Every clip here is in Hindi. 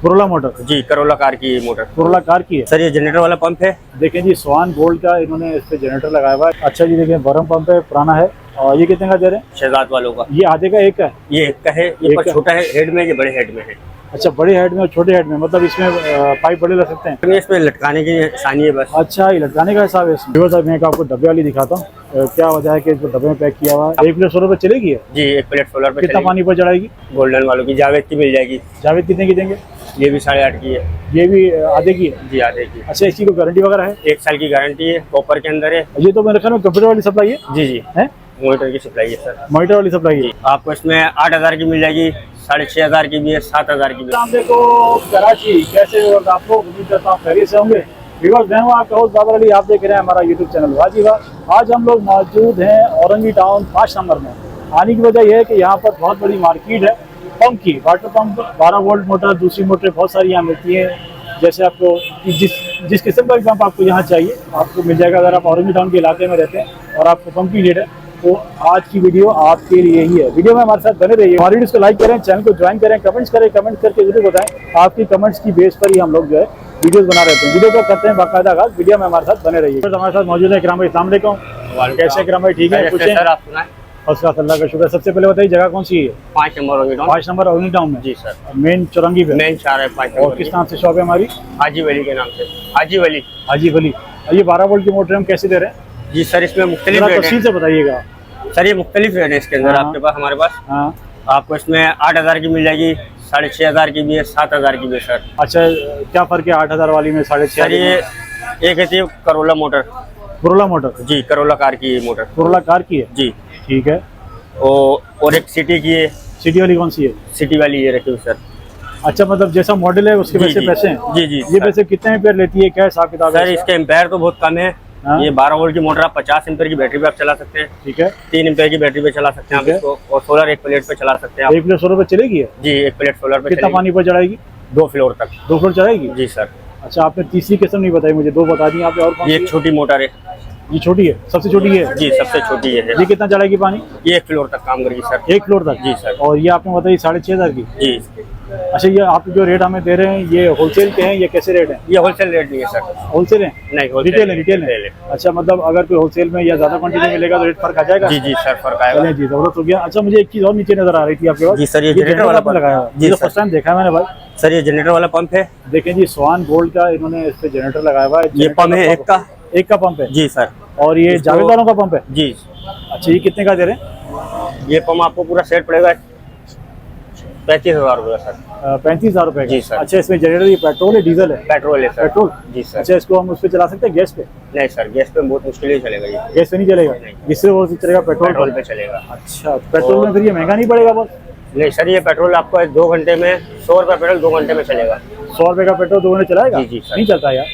Corolla motor. जी, करोला कार की ये मोटर। कोरोला कार की है सर ये जनरेटर वाला पंप है। देखें जी, स्वान गोल्ड का इन्होंने इस पे जनरेटर लगाया हुआ है। अच्छा जी, देखें बरम पंप है, पुराना है। और ये कितने का दे रहे हैं? 6,7 वालों का। ये आधे का एक का है? ये एक का है, ये एक पर का? छोटा है हेड में, ये बड़े हेड में है। अच्छा, बड़े हेड में और छोटे हेड में, मतलब इसमें पाइप बड़े लग सकते हैं? इसमें लटकाने की आसानी है बस। अच्छा, ये लटकाने का हिसाब है इसमें। देखो साहब, मैं आपको डब्बे वाली दिखाता हूँ। क्या वजह है कि इसको डब्बे में पैक किया हुआ है। 1 प्लेट 100 रुपये चलेगी है? जी, 1 प्लेट सोलर पे कितना पानी पर चढ़ाएगी? गोल्डन वालों की जावेद की मिल जाएगी। जावेद कितने की देंगे? ये भी 8.5 की है। ये भी आधे की है? जी, आधे की। अच्छा, इसकी कोई गारंटी वगैरह है? 1 साल की गारंटी है, कॉपर के अंदर है। ये तो मेरे ख्याल में कंप्यूटर वाली सप्लाई है। जी जी, है मोटर की सप्लाई है सर। मोटर वाली सप्लाई है। आपको इसमें 8,000 की मिल जाएगी, 6,500 की भी है, 7,000 की भी है। नाम देखो कराची, कैसे हो आप लोग? उम्मीद करता हूँ खैरियत से होंगे। व्यूअर्स, मैं हूं आपका होस्ट बाबर अली, आप देख रहे हैं हमारा यूट्यूब चैनल वाजी वाह। आज हम लोग मौजूद हैं औरंगी टाउन 5 नंबर में। आने की वजह यह है कि यहाँ पर बहुत बड़ी मार्केट है पंप की। वाटर पंप, 12 वोल्ट मोटर, दूसरी मोटर बहुत सारी यहाँ मिलती हैं। जैसे आपको जिस किस्म का भी पंप आपको यहाँ चाहिए आपको मिल जाएगा। अगर आप औरंगी टाउन के इलाके में रहते हैं और आपको पंप की नीड है तो आज की वीडियो आपके लिए ही है। वीडियो में हमारे साथ बने रहिए। हमारी वीडियो को लाइक करें, चैनल को ज्वाइन करें, कमेंट्स करें, कमेंट करके जरूर बताएं। आपकी कमेंट्स की बेस पर ही हम लोग जो है वीडियोस बना रहते हैं। वीडियो को करते हैं बाकायदा आगाज। वीडियो में हमारे साथ बने रहिए। हमारे साथ मौजूद है इकराम भाई। अस्सलाम वालेकुम। कैसे इकराम भाई? ठीक है, पूछें सर। आप सुनाएं। फर्स्ट क्लास, अल्लाह का शुक्र। सबसे पहले बताइए जगह कौन सी है? 5 number Orangi town. 5 number Orangi town में? जी सर। मेन चौरंगी पे? मेन 4 है 5 और नंबर। किस नाम से शॉप है हमारी? हाजी वली के नाम से। हाजी वली। हाजी वली। ये 12 वोल्ट की मोटर हम कैसे दे रहे हैं? जी सर, इसमें मुख्तलिफ जरा रेट तफसील है। से बताइएगा। सर ये मुख्तलिफ रेट है इसके अंदर। हाँ। आपके पास, हमारे पास हाँ, आपको इसमें 8,000 की मिल जाएगी, 6,500 की भी है, 7,000 की भी है सर। अच्छा, क्या फर्क है 8,000 वाली में 6,500? सर ये एक है करोला मोटर। Corolla motor? जी, करोला कार की ये मोटर। कोरोला कार की है? जी। ठीक है। और एक सिटी की है। सिटी वाली कौन सी है? सिटी वाली ये रखी हुई सर। अच्छा, मतलब जैसा मॉडल है उसके जी, वैसे जी। पैसे हैं? जी जी ये सर। पैसे कितने एम्पेयर लेती है, क्या हिसाब किताब है सर इसका? इसके एम्पेयर तो बहुत कम है। हाँ। ये 12 वोल्ट की मोटर, आप 50 एम्पेयर की बैटरी पे आप चला सकते हैं। ठीक है। 3 एम्पेयर की बैटरी पे चला सकते हैं आप ठीक है। इसको। और सोलर 1 प्लेट पे चला सकते हैं आप। 1 प्लेट 100 रुपये चलेगी है? जी, 1 प्लेट सोलर पे कितना चलेगी। पानी पर चढ़ाएगी? 2 फ्लोर तक। 2 फ्लोर चढ़ाएगी? जी सर। अच्छा, आपने तीसरी किस्म नहीं बताई मुझे, 2 बता दी आपने। और कौन ये सी एक छोटी मोटर है। है? ये छोटी है, सबसे छोटी है? जी, सबसे छोटी ये है। ये कितना चढ़ाएगी पानी? ये 1 फ्लोर तक काम करेगी सर। 1 फ्लोर तक? जी सर। और ये आपने बताई 6,500 की? जी, अच्छा, ये आप जो रेट हमें दे रहे हैं ये होलसेल के हैं, ये कैसे रेट है? ये होलसेल रेट नहीं है सर। होलसेल है? नहीं, होलसेल रिटेल है? रिटेल है। अच्छा, मतलब अगर कोई होलसेल में या ज्यादा क्वांटिटी में लेगा तो रेट फर्क आ जाएगा? जी जी सर, फर्क आएगा। चलिए जी, जबरदस्त हो गया। अच्छा, मुझे एक चीज और नीचे नजर आ रही थी आपके पास। जी सर, ये जनरेटर वाला आपने पंप लगाया हुआ है। जी ये सर। फर्स्ट टाइम देखा है मैंने भाई। सर ये जनरेटर वाला पंप है। देखें जी, स्वान गोल्ड का इन्होंने इस पे जनरेटर लगाया हुआ है। ये पंप है एक का। एक का पंप है? जी सर। और ये इसको- जावेद वालों का पंप है? जी। अच्छा, ये कितने का दे रहे हैं? ये पंप आपको पूरा सेट पड़ेगा 35,000 रुपये सर। 35,000 रुपए का? जी सर। अच्छा, इसमें जनरेटर ये पेट्रोल है डीजल है? पेट्रोल है सर। पेट्रोल? जी सर। अच्छा, इसको हम उस पे चला सकते हैं गैस पे? नहीं सर, गैस पे बहुत मुश्किल ही चलेगा ये। गैस पे नहीं चलेगा? नहीं। जिससे वो चलेगा पेट्रोल पेट्रोल पे चलेगा। अच्छा, पेट्रोल में फिर ये महंगा नहीं पड़ेगा बहुत? नहीं सर, ये पेट्रोल आपको 2 घंटे में 100 रुपये पेट्रोल 2 घंटे में चलेगा। 100 रुपए का पेट्रोल 2 घंटे चलाएगा? जी, जी, सर। नहीं चलता यार?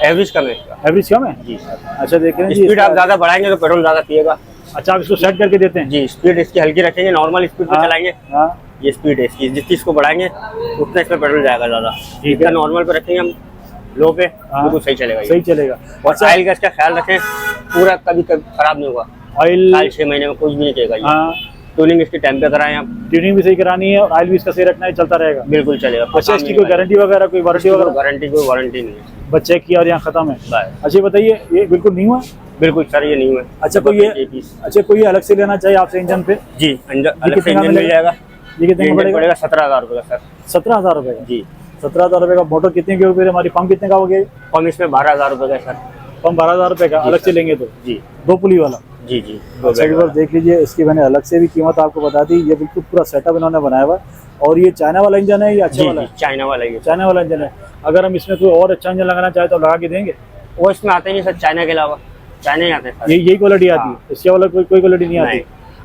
एवरेज कम है इसका। एवरेज कम है? जी सर। अच्छा, देख रहे हैं जी स्पीड आप इसका- ज्यादा बढ़ाएंगे तो पेट्रोल ज्यादा पिएगा। अच्छा, आप इसको सेट करके देते हैं? जी, स्पीड इसकी हल्की रखेंगे, नॉर्मल स्पीड पे हाँ, चलाएंगे। हाँ, ये स्पीड है इसकी, जितनी इसको बढ़ाएंगे उतना इसमें पेट्रोल जाएगा ज्यादा। ठीक है। जितना नॉर्मल पे रखेंगे हम लो पे, हाँ। बिल्कुल सही चलेगा ये। सही चलेगा। और ऑयल गैस का ख्याल रखें, पूरा कभी खराब नहीं होगा। ऑयल? साल 6 महीने में कुछ भी नहीं कहेगा ये। हाँ, ट्यूनिंग इसकी टाइम पे कराएं आप, ट्यूनिंग भी सही करानी है और ऑयल भी इसका सही रखना है, चलता रहेगा? बिल्कुल चलेगा। अच्छा, इसकी कोई गारंटी वगैरह, कोई वारंटी वगैरह? गारंटी कोई वारंटी नहीं है। बस चेक किया और यहाँ खत्म है? बाय। अच्छा, ये बताइए, ये बिल्कुल न्यू है? बिल्कुल सर, ये नहीं है। अच्छा, कोई ये पीस। अच्छा कोई ये अलग से लेना चाहिए आपसे इंजन पे? जी, अलग से कितने का इंजन मिल मिलेगा? जाएगा। ये कितने का इंजन पड़ेगा? पड़ेगा 17,000 रुपये का सर। 17,000 रुपए का? जी। 17,000 रुपए का। मोटर कितने की होगी हमारी? पंप कितने का हो गया? हम इसमें 12,000 रुपये का सर। पंप 12,000 रुपए का अलग से लेंगे तो? जी 2 पुली वाला? जी जी। अच्छा, एक बार देख लीजिए, इसकी मैंने अलग से भी कीमत आपको बता दी। ये बिल्कुल पूरा सेटअप इन्होंने बनाया हुआ है। और ये चाइना वाला इंजन है या अच्छा जी वाला जी, है? चाइना वाला ही है। चाइना वाला इंजन है। अगर हम इसमें कोई और अच्छा इंजन लगाना चाहे तो लगा के देंगे? वो इसमें आते नहीं सर, चाइना के अलावा। चाइना ही आते हैं सर। यही क्वालिटी आती है? हाँ। इसके वाला कोई क्वालिटी नहीं आती? नहीं।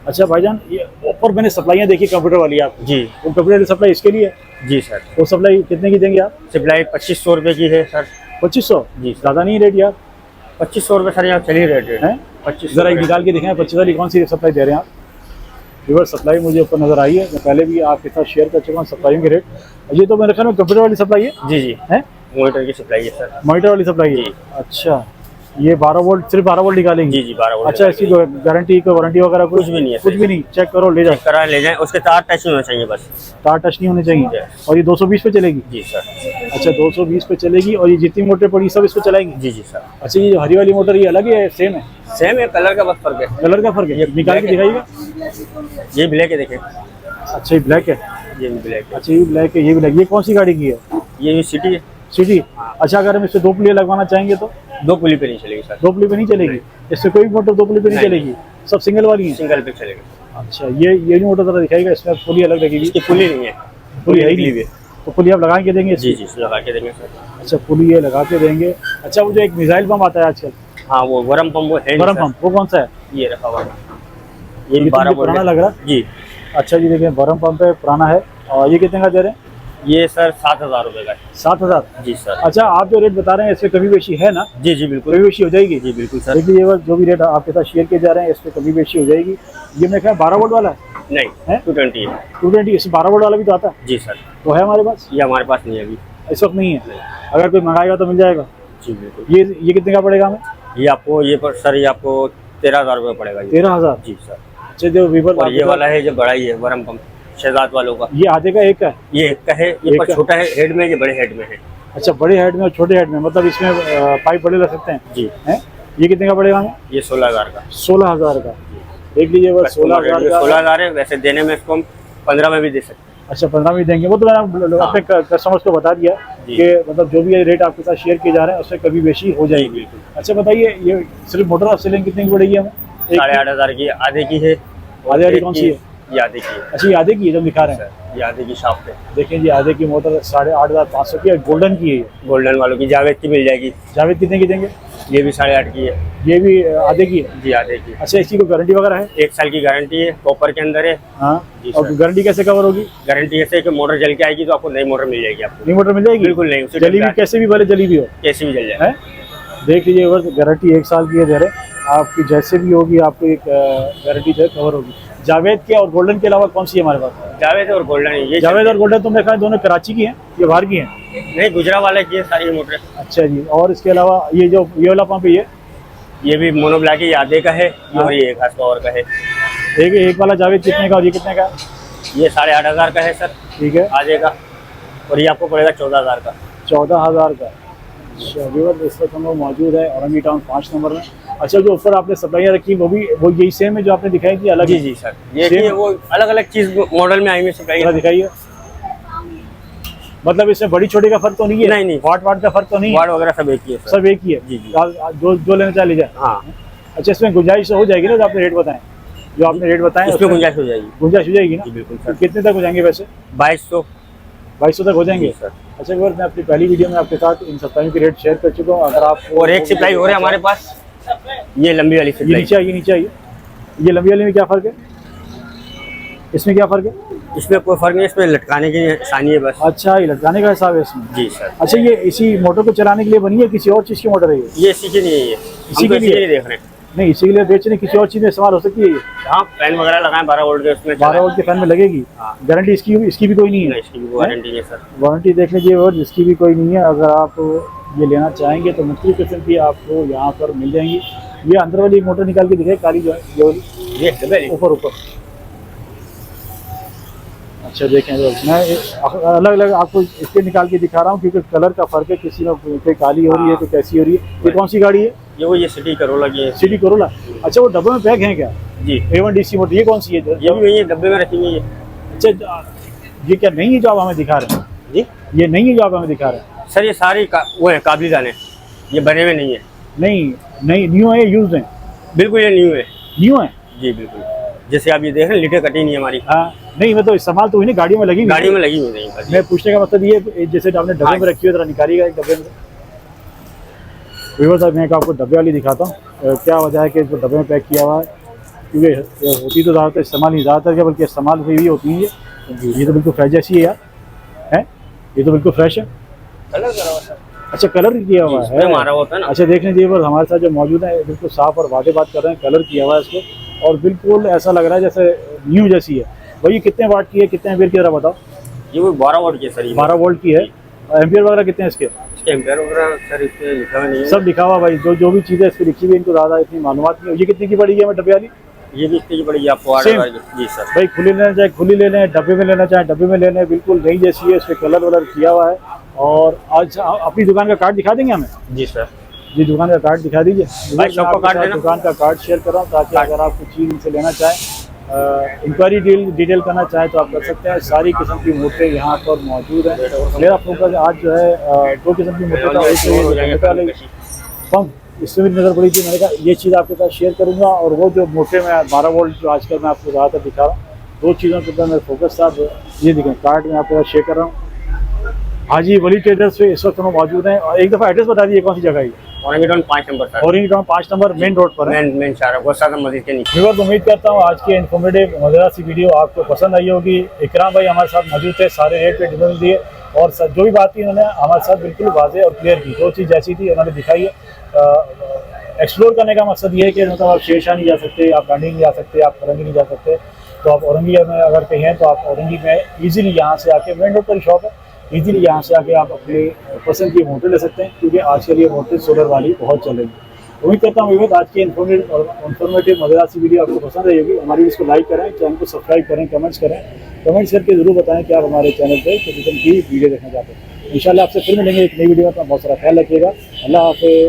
अच्छा भाईजान, ये ऊपर मैंने सप्लाइयाँ देखी कंप्यूटर वाली आपको, जी वो कंप्यूटर वाली सप्लाई इसके लिए है? जी सर। वो सप्लाई कितने की देंगे आप? सप्लाई 2,500 रुपये की है सर। 2500? जी। ज़्यादा नहीं रेट यार? 2,500 रुपये सर, यहाँ चल ही रेट है? 25। जरा एक निकाल के दिखाएं, 25 वाली कौन सी सप्लाई दे रहे हैं आप? रिवर्स सप्लाई मुझे ऊपर नजर आई है, मैं पहले भी आपके साथ शेयर कर चुका हूँ सप्लाइयों के रेट। ये तो मेरे ख्याल में कंप्यूटर वाली सप्लाई है? जी जी, है? मोटर की सप्लाई है सर। मॉनिटर वाली सप्लाई है? जी। अच्छा, ये 12 वोल्ट, सिर्फ 12 वोल्ट निकालेंगे? जी जी 12 वोल्ट। अच्छा, इसकी गारंटी को वारंटी वगैरह कुछ भी नहीं है, कुछ भी नहीं? चेक करो, ले जाओ। करा ले जाएं, उसके तार टच नहीं होना चाहिए बस। तार टच नहीं होने चाहिए। और ये 220 पे चलेगी? जी सर। अच्छा, 220 पे चलेगी। और ये जितनी मोटर पड़ी सब इसको चलाएंगे? जी जी सर। अच्छा, ये जो हरी वाली मोटर ये अलग है, सेम है? सेम है, कलर का बस फर्क है। कलर का फर्क है? ये निकाल के black दिखाइएगा। ये ब्लैक है, देखें। अच्छा, ये ब्लैक है? ये भी ब्लैक है। अच्छा, ये ब्लैक है, ये ब्लैक। ये कौन सी गाड़ी की है? ये भी सिटी है। सिटी? अच्छा, अगर हम इससे 2 पुलिया लगवाना चाहेंगे तो? 2 पुली पे नहीं चलेगी सर। 2 पुली पे नहीं चलेगी? इससे कोई भी मोटर 2 पुली पे नहीं नहीं। चलेगी? सब सिंगल वाली है? सिंगल पे चलेगा। अच्छा, ये मोटर जरा दिखाएगा, इसमें पुली अलग लगेगी? इसकी पुली नहीं है। पुली है ही निकली नहीं? तो पुली आप लगा के देंगे? जी जी लगा के देंगे सर। अच्छा, पुली ये लगा के देंगे। अच्छा, वो जो एक मिसाइल पंप आता है आजकल, हाँ वो गरम पंप वो है। गरम पंप, वो कौन सा है? ये रखा हुआ। ये ये 12 पुराना वोल्ट लग रहा है। जी। अच्छा जी, देखिए बरम पंप है, पुराना है। और ये कितने का दे रहे हैं? ये सर 7,000 रुपए का है। 7,000? जी सर। अच्छा, आप जो रेट बता रहे हैं इससे कभी बेची है ना? जी जी बिल्कुल। कभी बेची हो जाएगी? जी बिल्कुल सर। देखिए, ये जो भी रेट आपके साथ शेयर किए जा रहे हैं इस पे कभी बेची हो जाएगी। ये मेरे ख्याल 12 वोल्ट वाला है? नहीं है? 220 है। 220? इसमें 12 वोल्ट वाला भी तो आता है? जी सर। तो है हमारे पास? ये हमारे पास नहीं है अभी, इस वक्त नहीं है? अगर कोई मंगाएगा तो मिल जाएगा? जी बिल्कुल। ये कितने का पड़ेगा हमें? ये आपको ये पर सर ये आपको 13,000 रुपये पड़ेगा। 13,000? जी सर। अच्छा, जो वीवर और ये वाला है जो बड़ा ही है गरम पंप शहजाद वालों का। ये आधे का एक का है? ये एक का है, ये एक पर का? छोटा है हेड में, ये बड़े हेड में है। अच्छा, बड़े हेड में और छोटे हेड में, मतलब इसमें पाइप बड़े लग सकते हैं? जी। हैं? ये कितने का पड़ेगा हमें? ये 16,000 का। 16,000 का? देख लीजिए, वो 16,000 का। 16,000 है, वैसे देने में इसको हम 15 में भी दे सकते हैं। अच्छा, 15 में देंगे? वो तो मैंने अपने कस्टमर्स को बता दिया जी। कि मतलब जो भी रेट आपके साथ शेयर किए जा रहे हैं उससे कभी बेची हो जाएगी। बिल्कुल। अच्छा, बताइए, ये सिर्फ मोटर ऑफ सेलिंग कितने की पड़ेगी हमें? 8,500 की आधे की है। आधे वाली कौन सी है? ये आधे की है अच्छा, ये आधे की है जो दिखा रहे हैं? सर। ये आधे की शॉप पे देखें जी, आधे की मोटर 8,500 की है, गोल्डन की है ये। गोल्डन वालों की जावेद की मिल जाएगी। जावेद कितने की देंगे? ये भी 8,500 की है। ये भी आधे की है? जी आधे की। अच्छा, इसकी कोई गारंटी वगैरह है? 1 साल की गारंटी है, कॉपर के अंदर है। हाँ। जी और सर। गारंटी कैसे कवर होगी? गारंटी ऐसे है कि मोटर जल के आएगी तो आपको नई मोटर मिल जाएगी। आपको नई मोटर मिल जाएगी? बिल्कुल नहीं, उसी जली टाइम भी पे कैसे भी, भले जली भी हो? कैसे भी जल जाए। है? देख लीजिए, गारंटी 1 साल की है, दे रहे आपकी जैसे भी होगी आपको एक गारंटी जो है कवर होगी। जावेद के और गोल्डन के अलावा कौन सी है हमारे पास? जावेद और गोल्डन है ये। जावेद और गोल्डन तो मेरे ख्याल दोनों कराची की हैं, ये बाहर की हैं? नहीं, गुजरा वाला की है सारी मोटर। अच्छा जी। और इसके अलावा ये जो ये वाला पंप है ये भी मोनोब्लैक है, ये आधे का है। और ये 1 पावर का है। एक वाला जावेद कितने का और ये कितने का? ये 8,500 का है सर, ठीक है। आधे का। और ये आपको पड़ेगा 14,000 का। 14,000 का? अच्छा, व्यूअर इस वक्त हम लोग मौजूद है औरंगी टाउन 5 नंबर में। अच्छा, जो ऊपर आपने सप्लाइयाँ रखी वो यही सेम है जो आपने दिखाई थी? अलग? जी जी सर, ये Same? कि वो अलग अलग चीज मॉडल में आई हुई सप्लाई। जरा दिखाइए। मतलब इसमें बड़ी छोटी का फर्क तो नहीं है? नहीं, नहीं। वाट का फर्क तो नहीं है? वार्ड वगैरह सब एक ही है सर। सब एक ही है? जी, जी। जो लेना चाहे ले जाए। हाँ, अच्छा, इसमें गुंजाइश हो जाएगी ना जो आपने रेट बताएं? जो आपने रेट बताएं इसमें गुंजाइश हो जाएगी। गुंजाइश हो जाएगी ना? जी बिल्कुल तो सर। कितने तक हो जाएंगे वैसे? 2200 तक हो जाएंगे? जी सर। अच्छा, व्यूअर मैं अपनी पहली वीडियो में आपके साथ इन सप्लाइयों के रेट शेयर कर चुका हूँ। अगर आप और एक सप्लाई हो रहा है हमारे पास, ये लंबी वाली ये सप्लाई। नीचे आइए, नीचे आइए। ये लंबी वाली में क्या फर्क है? इसमें क्या फर्क है? इसमें कोई फर्क नहीं, इसमें लटकाने की निशानी है बस। अच्छा, ये लटकाने का हिसाब है इसमें? जी सर। अच्छा, ये इसी मोटर को चलाने के लिए बनी है, किसी और चीज़ की मोटर है ये? ये इसी के लिए है, इसी के लिए देख रहे हैं। नहीं, इसी के लिए बेचने, किसी और चीज़ में इस्तेमाल हो सकती है ये? हाँ, फैन वगैरह लगाएं 12 वोल्ट के, उसमें 12 वोल्ट के फैन में लगेगी? हाँ। गारंटी इसकी भी कोई नहीं है? इसकी भी वारंटी है सर। वारंटी देख लीजिए, और जिसकी भी कोई नहीं है। अगर आप ये लेना चाहेंगे तो मुख्तलिफ किस्म की आपको यहाँ पर मिल जाएंगी। ये अंदर वाली मोटर निकाल के दिखाई, काली जो है ये वाली, ये डबल ऊपर। अच्छा, देखें तो मैं अलग अलग आपको इसके निकाल के दिखा रहा हूँ क्योंकि कलर का फर्क है, किसी में कोई काली हो रही है तो कैसी हो रही है। ये कौन सी गाड़ी है? ये सिटी करोला की है। City Corolla? अच्छा, वो डब्बे में पैक है क्या? जी। A1DC motor. ये कौन सी है? ये भी वही है, डब्बे में रखी हुई है। अच्छा, ये क्या नहीं है जो आप हमें दिखा रहे हैं? जी, ये नहीं है जो आप हमें दिखा रहे हैं? सर ये सारी वो है काबिल दाने, ये बने हुए नहीं है। नहीं, न्यू है, यूज्ड है? बिल्कुल ये न्यू है। न्यू है? जी बिल्कुल। जैसे आप ये देख रहे हैं, लीटर कटी नहीं है हमारी। हाँ, नहीं, मैं तो इस्तेमाल तो हुई नहीं, गाड़ियों में लगी हुई। गाड़ी में लगी हुई नहीं बस। मैं पूछने का मतलब ये है, जैसे आपने डब्बे में रखी है, जरा निकालिएगा एक डब्बे में। व्यूअर्स, मैं आपको डब्बे वाली दिखाता हूँ। क्या वजह है कि इसको डब्बे में पैक किया हुआ है? क्योंकि होती तो ज़्यादातर इस्तेमाल नहीं, ज़्यादातर क्या बल्कि इस्तेमाल हुई भी होती है। ये तो बिल्कुल फ्रेश जैसी है यार, है? ये तो बिल्कुल फ्रेश है। कलर करा हुआ सर। अच्छा, कलर किया हुआ है? हमारा होता है ना। अच्छा, देखने दीजिए, हमारे साथ जो मौजूद है बिल्कुल साफ और वादे बात कर रहे हैं, कलर किया हुआ है इसको और बिल्कुल ऐसा लग रहा है जैसे न्यू जैसी है। भाई, ये कितने वाट की है, कितने एम्पीयर की, जरा बताओ। ये वो 12 वोल्ट की है सर। 12 वोल्ट की है। एम्पियर वगैरह कितने हैं इसके? इसके एम्पेयर वगैरह सर इस पे लिखा हुआ नहीं है। सब लिखा हुआ भाई, जो भी चीज़ें इस पर लिखी हुई है, इनको ज़्यादा इतनी मालूमात नहीं है। ये कितने की पड़ेगी हमें डब्बे वाली? ये भी इतनी की पड़ेगी आपको 8,000 की। जी सर। भाई खुली लेना चाहे खुली ले लें, डब्बे में लेना चाहे डब्बे में ले लें, बिल्कुल नई जैसी है, इस पर कलर वलर किया हुआ है। और आज अपनी दुकान का कार्ड दिखा देंगे हमें? जी सर। जी दुकान का कार्ड दिखा दीजिए। भाई सबको कार्ड देना। दुकान का कार्ड शेयर कर रहा हूँ ताकि अगर आप कुछ चीज़ इनसे लेना चाहें, इंक्वायरी डिटेल करना चाहें तो आप कर सकते हैं। सारी किस्म की मोटे यहाँ पर मौजूद है। मेरा फोकस आज जो है 2 किस्म की मोटे का पंप, इसमें भी नज़र पड़ी थी। मैंने कहा ये चीज़ आपके साथ शेयर करूँगा। और वो जो मोटे में 12 वोल्ट जो आजकल मैं आपको ज़्यादातर दिखा रहा हूँ, 2 चीज़ों के ऊपर मेरा फोकस था। ये देखें कार्ड में आपके साथ शेयर कर रहा हूँ। हाजी वली ट्रेडर्स पे इस वक्त हम मौजूद हैं। और एक दफ़ा एड्रेस बता दीजिए कौन सी जगह है? Orangi town 5 number sir. Orangi town 5 number main road पर है। मेन चार गोसादा मस्जिद के नीचे। व्यूअर्स उम्मीद करता हूँ आज की इन्फॉर्मेटिव मज़ेदार सी वीडियो आपको पसंद आई होगी। इकराम भाई हमारे साथ मौजूद थे, सारे रेट पे डिटेल दिए और जो भी बात थी उन्होंने हमारे साथ बिल्कुल वाज़ेह और क्लियर की। 2 चीज़ ऐसी थी उन्होंने दिखाई है। एक्सप्लोर करने का मकसद ये है कि मतलब आप शेरशाह नहीं जा सकते, आप गांधी नहीं जा सकते, आप औरंगी नहीं जा सकते, तो आप औरंगी में अगर कहीं हैं तो आप औरंगी में ईजिली यहाँ से आके मेन रोड पर शॉप है, ईजिली यहाँ से आके आप अपने पसंद की मोटर ले सकते हैं। क्योंकि आजकल ये मोटर सोलर वाली बहुत चल रही है। उम्मीद करता हूँ विवेक आज की इन्फॉर्मेटिव मज़ेदार सी वीडियो आपको पसंद आई होगी। हमारी इसको लाइक करें, चैनल को सब्सक्राइब करें, कमेंट्स करें। कमेंट्स करके ज़रूर बताएं कि आप हमारे चैनल पर किस किस्म की वीडियो देखना चाहते हैं। इंशाल्लाह आपसे फिर मिलेंगे एक नई वीडियो में। अपना बहुत सारा ख्याल रखिएगा। अल्लाह हाफ़िज़।